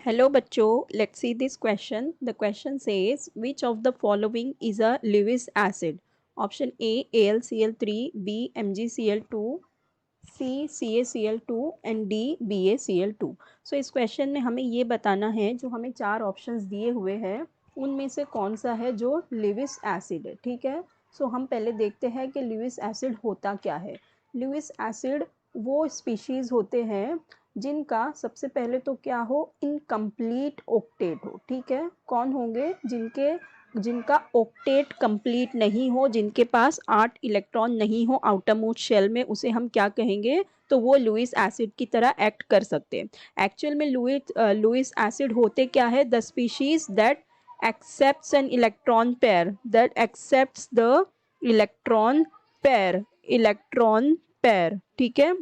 Hello बच्चों, let's see this question. The question says which of the following is a Lewis acid? Option A AlCl3, B MgCl2, C CaCl2 and D BaCl2. So इस question में हमें ये बताना है, जो हमें चार ऑप्शंस दिए हुए हैं उनमें से कौन सा है जो लिविस एसिड है। ठीक है, सो हम पहले देखते हैं कि लिविस एसिड होता क्या है। लिविस एसिड वो स्पीशीज़ होते हैं जिनका सबसे पहले तो क्या हो, इनकम्प्लीट ऑक्टेट हो। ठीक है, कौन होंगे जिनका ऑक्टेट कंप्लीट नहीं हो, जिनके पास 8 इलेक्ट्रॉन नहीं हो आउटर मोस्ट शेल में, उसे हम क्या कहेंगे, तो वो लुईस एसिड की तरह एक्ट कर सकते हैं। एक्चुअल में लुईस एसिड होते क्या है, the species that accepts an electron pair, that accepts the electron pair। ठीक है,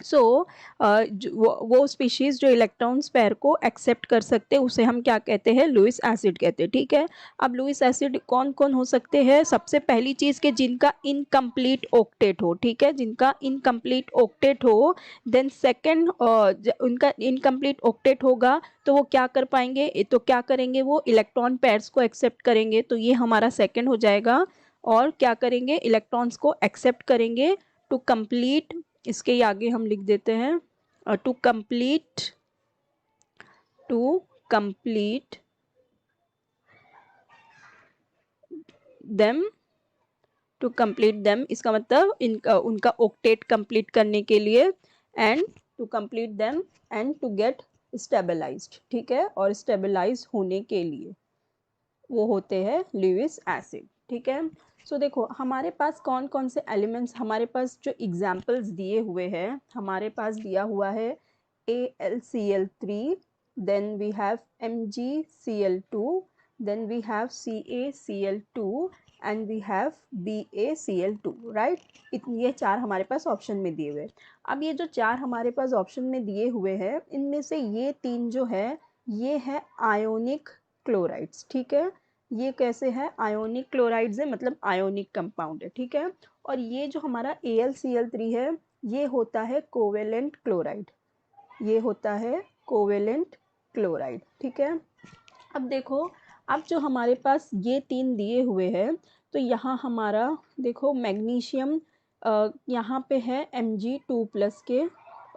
सो वो स्पीशीज़ जो इलेक्ट्रॉन्स पेयर को एक्सेप्ट कर सकते हैं उसे हम क्या कहते हैं, लुईस एसिड कहते हैं। ठीक है, अब लुईस एसिड कौन कौन हो सकते हैं, सबसे पहली चीज़ कि जिनका इनकम्प्लीट ऑक्टेट हो। ठीक है, जिनका इनकम्प्लीट ऑक्टेट हो। देन सेकंड, उनका इनकम्प्लीट ऑक्टेट होगा तो वो क्या कर पाएंगे, तो क्या करेंगे, वो इलेक्ट्रॉन पेयर्स को एक्सेप्ट करेंगे, तो ये हमारा सेकंड हो जाएगा। और क्या करेंगे, इलेक्ट्रॉन्स को एक्सेप्ट करेंगे टू कंप्लीट, इसके आगे हम लिख देते हैं टू कंप्लीट देम इसका मतलब उनका ऑक्टेट कंप्लीट करने के लिए, and to complete them and to get stabilized. ठीक है, और स्टेबलाइज होने के लिए वो होते हैं लुईस एसिड। ठीक है, सो देखो हमारे पास कौन कौन से एलिमेंट्स, हमारे पास जो एग्जाम्पल्स दिए हुए हैं, हमारे पास दिया हुआ है AlCl3, then we have MgCl2, then we have CaCl2 and we have BaCl2, right. ये चार हमारे पास ऑप्शन में दिए हुए हैं। अब ये जो चार हमारे पास ऑप्शन में दिए हुए हैं, इनमें से ये तीन जो है ये है आयोनिक क्लोराइड्स। ठीक है, ये कैसे है, आयोनिक क्लोराइड्स है, मतलब आयोनिक कंपाउंड है। ठीक है, और ये जो हमारा AlCl3 है ये होता है कोवेलेंट क्लोराइड, ये होता है कोवेलेंट क्लोराइड। ठीक है, अब देखो, अब जो हमारे पास ये तीन दिए हुए हैं, तो यहाँ हमारा देखो मैग्नीशियम यहाँ पे है Mg2+ के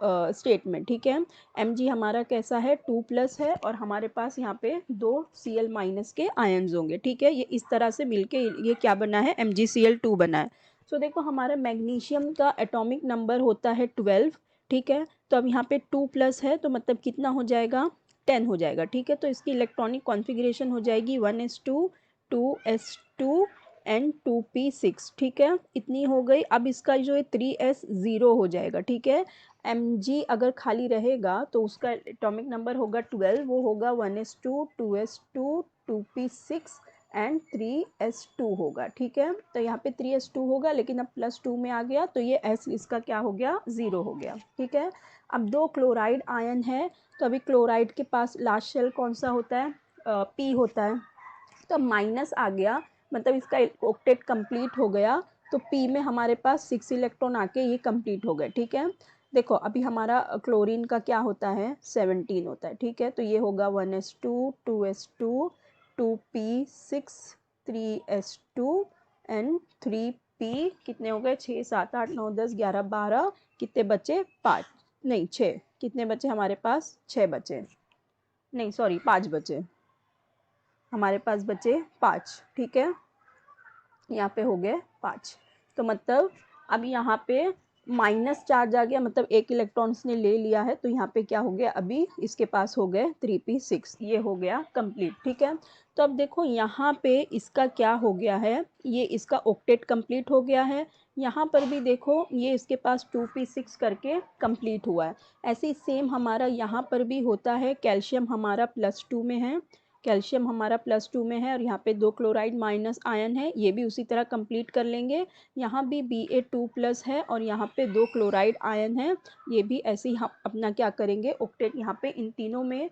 स्टेट में। ठीक है, Mg हमारा कैसा है, 2+ है, और हमारे पास यहाँ पे 2 Cl- के आयन्स होंगे। ठीक है, ये इस तरह से मिलके ये क्या बना है, MgCl2 बना है। सो देखो हमारा मैग्नीशियम का एटॉमिक नंबर होता है 12। ठीक है, तो अब यहाँ पे 2+ है तो मतलब कितना हो जाएगा, 10 हो जाएगा। ठीक है, तो इसकी इलेक्ट्रॉनिक कॉन्फ़िगरेशन हो जाएगी 1s2 2s2 एंड 2p6। ठीक है, इतनी हो गई। अब इसका जो है 3s 0 हो जाएगा। ठीक है, Mg अगर खाली रहेगा तो उसका एटॉमिक नंबर होगा 12, वो होगा 1s2 2s2 2p6 and 3s2 होगा। ठीक है, तो यहाँ पे 3s2 होगा, लेकिन अब +2 में आ गया तो ये s इसका क्या हो गया, 0 हो गया। ठीक है, अब 2 क्लोराइड आयन है, तो अभी क्लोराइड के पास लास्ट शेल कौन सा होता है, पी होता है, तो माइनस आ गया, मतलब इसका ऑक्टेट कंप्लीट हो गया, तो पी में हमारे पास 6 इलेक्ट्रॉन आके ये कंप्लीट हो गए। ठीक है, देखो अभी हमारा क्लोरीन का क्या होता है, 17 होता है। ठीक है, तो ये होगा 1s2 2s2 2p6 3s2 and 3p, कितने हो गए, 6 7 8 9 10 11 12, कितने बचे, 5 नहीं 6, कितने बचे हमारे पास, 6 बचे, नहीं सॉरी 5 बचे, हमारे पास बचे 5। ठीक है, यहाँ पे हो गए 5, तो मतलब अब यहाँ पे माइनस चार्ज आ गया, मतलब एक इलेक्ट्रॉन इसने ले लिया है, तो यहाँ पे क्या हो गया, अभी इसके पास हो गए 3p6, ये हो गया कंप्लीट। ठीक है, तो अब देखो यहाँ पे इसका क्या हो गया है, ये इसका ऑक्टेट कंप्लीट हो गया है। यहाँ पर भी देखो ये इसके पास 2p6 करके कंप्लीट हुआ है। ऐसे ही सेम हमारा यहाँ पर भी होता है, कैल्शियम हमारा +2 में है, कैल्शियम हमारा +2 में है, और यहाँ पे 2 क्लोराइड माइनस आयन है, ये भी उसी तरह कंप्लीट कर लेंगे। यहाँ भी Ba2+ है, और यहाँ पे 2 क्लोराइड आयन है, ये भी ऐसे ही हम अपना क्या करेंगे, ऑक्टेट यहाँ पे इन तीनों में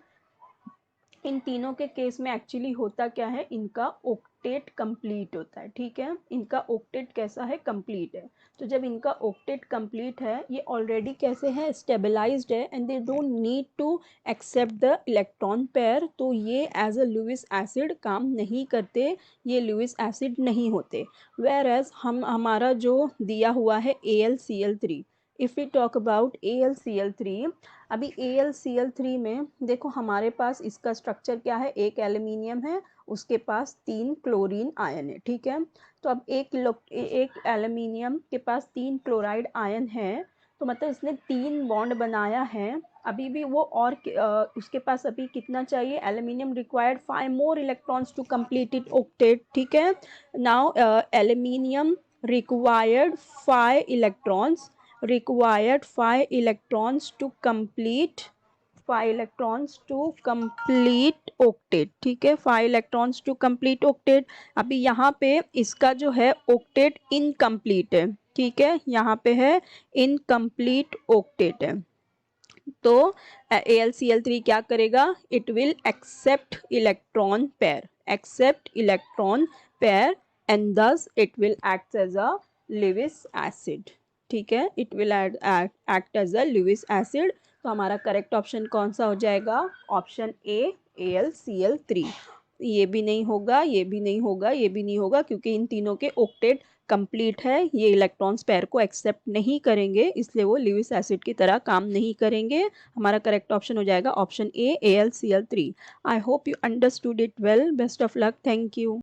इन तीनों के केस में एक्चुअली होता क्या है, इनका ऑक्टेट कंप्लीट होता है, ठीक है। इनका ऑक्टेट कैसा है, कंप्लीट है। तो जब इनका ऑक्टेट कंप्लीट है, ये ऑलरेडी कैसे है, स्टेबलाइज्ड है, and they don't need to accept the electron pair, तो ये एज अ लुईस एसिड काम नहीं करते, ये लुईस एसिड नहीं होते। वेयर एज हमारा जो दिया हुआ है AlCl3, if we talk about AlCl3, अभी AlCl3 में देखो हमारे पास इसका स्ट्रक्चर क्या है, एक एल्यूमिनियम है, उसके पास 3 क्लोरीन आयन है, ठीक है। तो अब एक एल्यूमिनियम के पास 3 क्लोराइड आयन है, तो मतलब इसने 3 बॉन्ड बनाया है। अभी भी वो और उसके पास अभी कितना चाहिए, aluminium required 5 more electrons to complete it octet, ठीक है। Now aluminium required 5 electrons to complete 5 electrons to complete octet, ठीक है। 5 electrons to complete octet। अभी यहाँ पे इसका जो है octet इनकम्प्लीट है, ठीक है, यहाँ पे है इनकम्प्लीट octet है। तो AlCl3 क्या करेगा, it will accept electron pair and thus it will act as a Lewis acid, ठीक है, it will act as a Lewis acid. तो हमारा करेक्ट ऑप्शन कौन सा हो जाएगा, ऑप्शन ए AlCl3। ये भी नहीं होगा, ये भी नहीं होगा, ये भी नहीं होगा, क्योंकि इन तीनों के ऑक्टेट कंप्लीट है, ये इलेक्ट्रॉन्स पेयर को एक्सेप्ट नहीं करेंगे, इसलिए वो लुईस एसिड की तरह काम नहीं करेंगे। हमारा करेक्ट ऑप्शन हो जाएगा option A AlCl3। I hope you understood it well. Best of luck. Thank you.